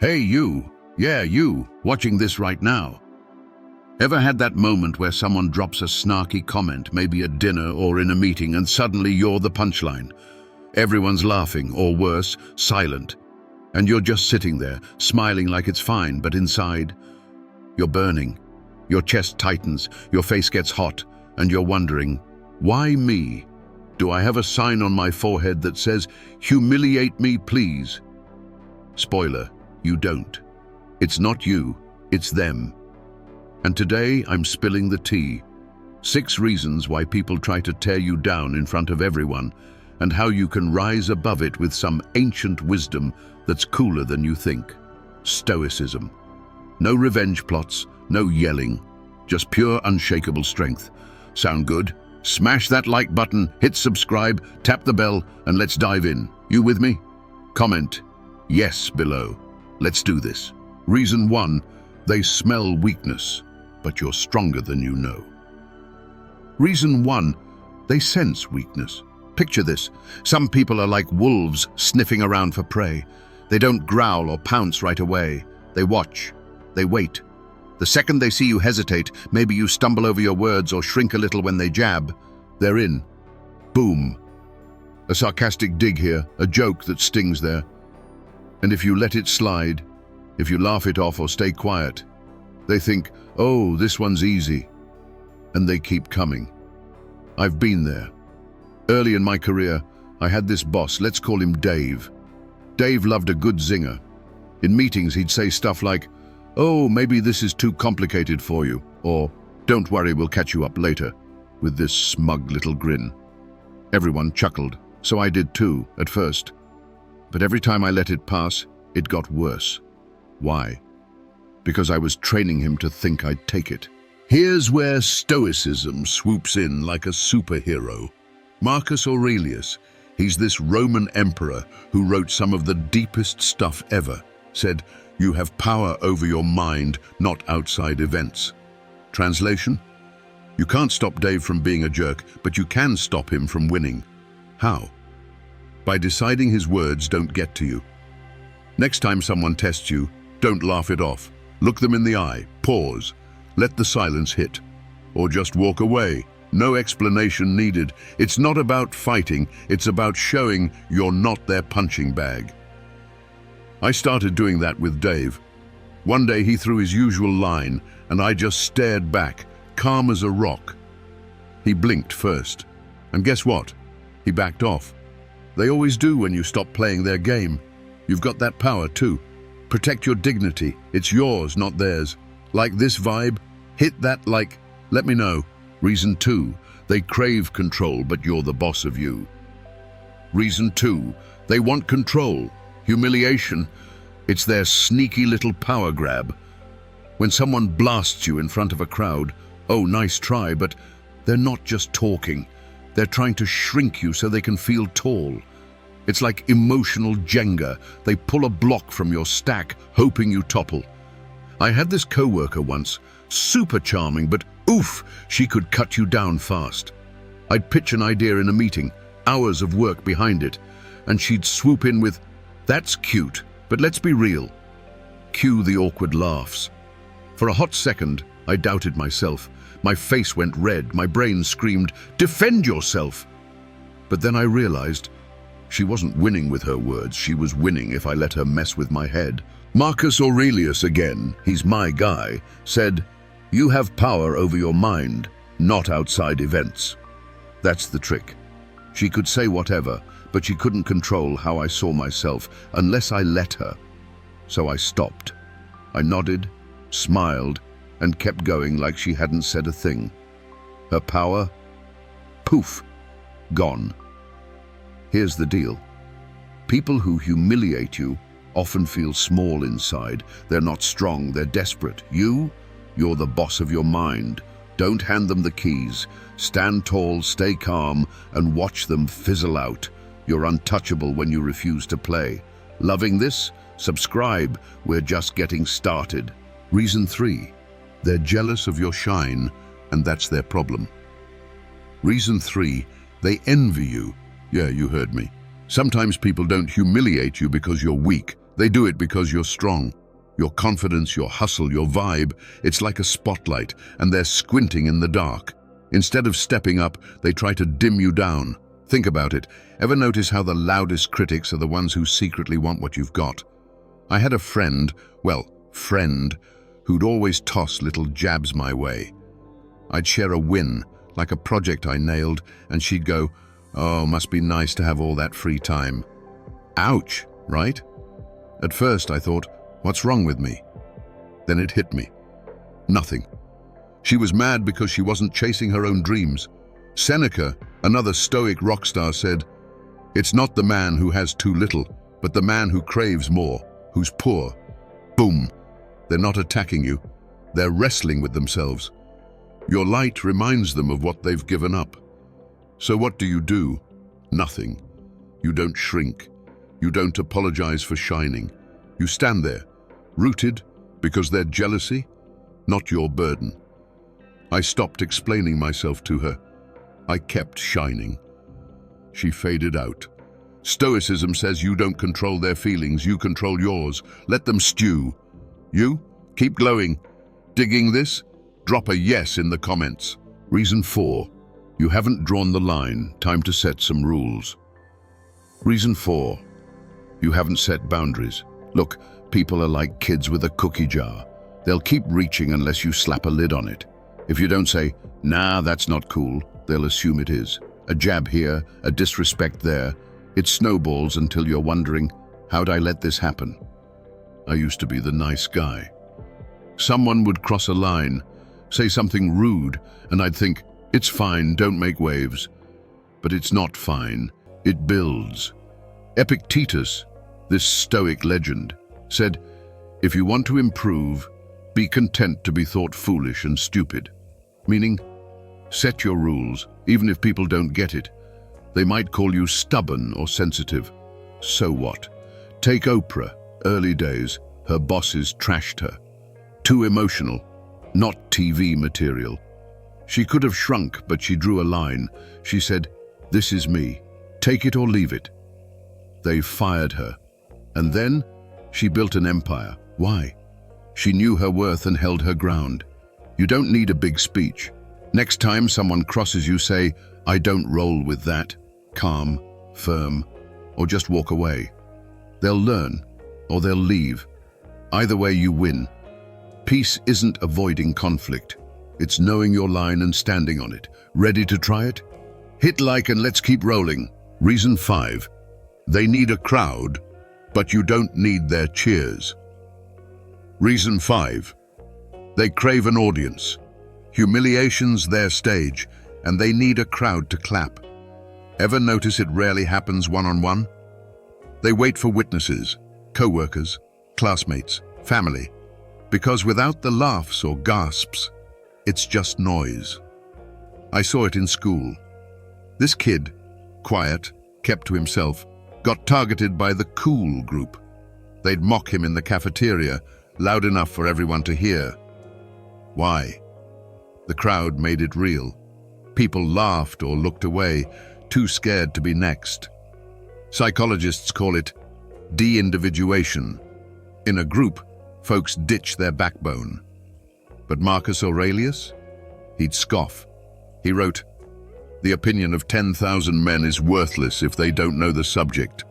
Hey you, yeah you, watching this right now. Ever had that moment where someone drops a snarky comment, maybe at dinner or in a meeting, and suddenly you're the punchline? Everyone's laughing, or worse, silent. And you're just sitting there, smiling like it's fine, but inside, you're burning. Your chest tightens, your face gets hot, and you're wondering, why me? Do I have a sign on my forehead that says, "Humiliate me, please"? Spoiler, you don't. It's not you, it's them. And today I'm spilling the tea. 6 reasons why people try to tear you down in front of everyone, and how you can rise above it with some ancient wisdom that's cooler than you think. Stoicism. No revenge plots, no yelling, just pure unshakable strength. Sound good? Smash that like button, hit subscribe, tap the bell, and let's dive in. You with me? Comment yes below. Let's do this. Reason 1, they smell weakness, but you're stronger than you know. Reason 1, they sense weakness. Picture this. Some people are like wolves sniffing around for prey. They don't growl or pounce right away. They watch. They wait. The second they see you hesitate, maybe you stumble over your words or shrink a little when they jab, they're in. Boom. A sarcastic dig here, a joke that stings there. And if you let it slide, if you laugh it off or stay quiet, they think, oh, this one's easy. And they keep coming. I've been there. Early in my career, I had this boss, let's call him Dave. Dave loved a good zinger. In meetings, he'd say stuff like, oh, maybe this is too complicated for you, or don't worry, we'll catch you up later, with this smug little grin. Everyone chuckled, so I did too, at first. But every time I let it pass, it got worse. Why? Because I was training him to think I'd take it. Here's where Stoicism swoops in like a superhero. Marcus Aurelius, he's this Roman emperor who wrote some of the deepest stuff ever, said, you have power over your mind, not outside events. Translation? You can't stop Dave from being a jerk, but you can stop him from winning. How? By deciding his words don't get to you. Next time someone tests you, don't laugh it off. Look them in the eye, pause, let the silence hit, or just walk away. No explanation needed. It's not about fighting, it's about showing you're not their punching bag. I started doing that with Dave. One day he threw his usual line, and I just stared back, calm as a rock. He blinked first, and guess what? He backed off. They always do when you stop playing their game. You've got that power too. Protect your dignity. It's yours, not theirs. Like this vibe? Hit that like, let me know. Reason 2, they crave control, but you're the boss of you. Reason 2, they want control. Humiliation. It's their sneaky little power grab. When someone blasts you in front of a crowd, oh, nice try, but they're not just talking. They're trying to shrink you so they can feel tall. It's like emotional Jenga. They pull a block from your stack, hoping you topple. I had this coworker once, super charming, but oof, she could cut you down fast. I'd pitch an idea in a meeting, hours of work behind it, and she'd swoop in with, that's cute, but let's be real. Cue the awkward laughs. For a hot second, I doubted myself. My face went red, my brain screamed, defend yourself. But then I realized she wasn't winning with her words, she was winning if I let her mess with my head. Marcus Aurelius again, he's my guy, said, you have power over your mind, not outside events. That's the trick. She could say whatever, but she couldn't control how I saw myself unless I let her. So I stopped. I nodded, smiled, and kept going like she hadn't said a thing. Her power, poof, gone. Here's the deal. People who humiliate you often feel small inside. They're not strong, they're desperate. You're the boss of your mind. Don't hand them the keys. Stand tall, stay calm, and watch them fizzle out. You're untouchable when you refuse to play. Loving this? Subscribe, we're just getting started. Reason 3, they're jealous of your shine, and that's their problem. Reason 3, they envy you. Yeah, you heard me. Sometimes people don't humiliate you because you're weak. They do it because you're strong. Your confidence, your hustle, your vibe, it's like a spotlight, and they're squinting in the dark. Instead of stepping up, they try to dim you down. Think about it. Ever notice how the loudest critics are the ones who secretly want what you've got? I had a friend, who'd always toss little jabs my way. I'd share a win, like a project I nailed, and she'd go, "Oh, must be nice to have all that free time." Ouch, right? At first I thought, what's wrong with me? Then it hit me. Nothing. She was mad because she wasn't chasing her own dreams. Seneca, another Stoic rock star, said, "It's not the man who has too little, but the man who craves more, who's poor." Boom. They're not attacking you. They're wrestling with themselves. Your light reminds them of what they've given up. So what do? Nothing. You don't shrink. You don't apologize for shining. You stand there, rooted because they're jealousy, not your burden. I stopped explaining myself to her. I kept shining. She faded out. Stoicism says you don't control their feelings, you control yours. Let them stew. You, keep glowing. Digging this? Drop a yes in the comments. Reason 4. You haven't drawn the line. Time to set some rules. Reason 4. You haven't set boundaries. Look, people are like kids with a cookie jar. They'll keep reaching unless you slap a lid on it. If you don't say, "Nah, that's not cool," they'll assume it is. A jab here, a disrespect there. It snowballs until you're wondering, how'd I let this happen? I used to be the nice guy. Someone would cross a line, say something rude, and I'd think, it's fine, don't make waves. But it's not fine, it builds. Epictetus, this Stoic legend, said, if you want to improve, be content to be thought foolish and stupid. Meaning, set your rules, even if people don't get it. They might call you stubborn or sensitive. So what? Take Oprah, early days, her bosses trashed her. Too emotional, not TV material. She could have shrunk, but she drew a line. She said, "This is me, take it or leave it." They fired her. And then she built an empire. Why? She knew her worth and held her ground. You don't need a big speech. Next time someone crosses you, say, "I don't roll with that." Calm, firm, or just walk away. They'll learn, or they'll leave. Either way, you win. Peace isn't avoiding conflict. It's knowing your line and standing on it. Ready to try it? Hit like and let's keep rolling. Reason 5. They need a crowd, but you don't need their cheers. Reason 5. They crave an audience. Humiliation's their stage, and they need a crowd to clap. Ever notice it rarely happens one-on-one? They wait for witnesses, co-workers, classmates, family, because without the laughs or gasps, it's just noise. I saw it in school. This kid, quiet, kept to himself, got targeted by the cool group. They'd mock him in the cafeteria, loud enough for everyone to hear. Why? The crowd made it real. People laughed or looked away, too scared to be next. Psychologists call it de-individuation. In a group, folks ditch their backbone. But Marcus Aurelius? He'd scoff. He wrote, "The opinion of 10,000 men is worthless if they don't know the subject."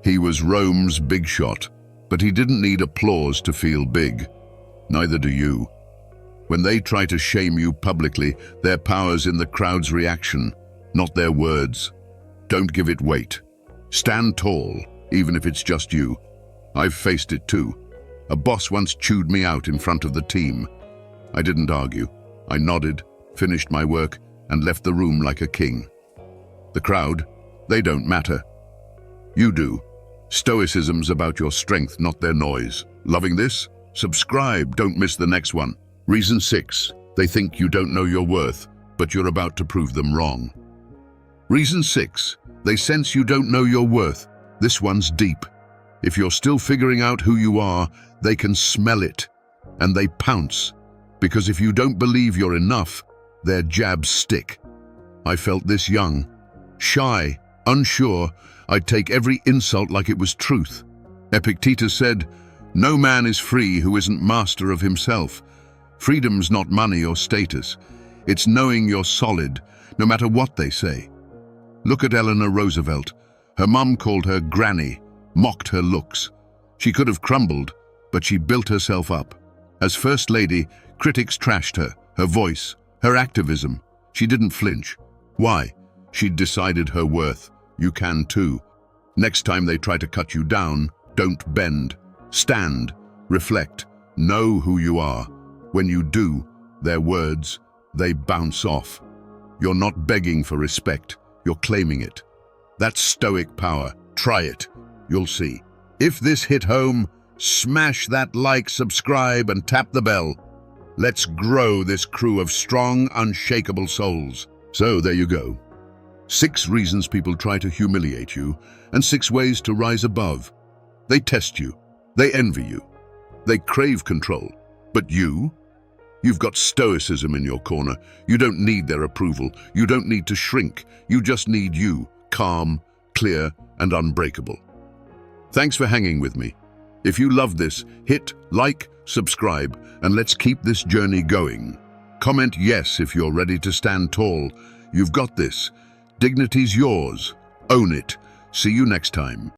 He was Rome's big shot, but he didn't need applause to feel big. Neither do you. When they try to shame you publicly, their power's in the crowd's reaction, not their words. Don't give it weight. Stand tall, even if it's just you. I've faced it too. A boss once chewed me out in front of the team. I didn't argue. I nodded, finished my work, and left the room like a king. The crowd, they don't matter. You do. Stoicism's about your strength, not their noise. Loving this? Subscribe, don't miss the next one. Reason 6. They think you don't know your worth, but you're about to prove them wrong. Reason 6. They sense you don't know your worth. This one's deep. If you're still figuring out who you are, they can smell it, and they pounce. Because if you don't believe you're enough, their jabs stick. I felt this young. Shy, unsure, I'd take every insult like it was truth. Epictetus said, "No man is free who isn't master of himself." Freedom's not money or status. It's knowing you're solid, no matter what they say. Look at Eleanor Roosevelt. Her mum called her granny, mocked her looks. She could have crumbled, but she built herself up. As First Lady, critics trashed her, her voice, her activism. She didn't flinch. Why? She'd decided her worth. You can too. Next time they try to cut you down, don't bend. Stand, reflect, know who you are. When you do, their words, they bounce off. You're not begging for respect, you're claiming it. That's Stoic power. Try it. You'll see. If this hit home, smash that like, subscribe, and tap the bell. Let's grow this crew of strong, unshakable souls. So there you go. 6 reasons people try to humiliate you, and 6 ways to rise above. They test you. They envy you. They crave control. But you? You've got Stoicism in your corner. You don't need their approval. You don't need to shrink. You just need you, calm, clear, and unbreakable. Thanks for hanging with me. If you loved this, hit like, subscribe, and let's keep this journey going. Comment yes if you're ready to stand tall. You've got this. Dignity's yours. Own it. See you next time.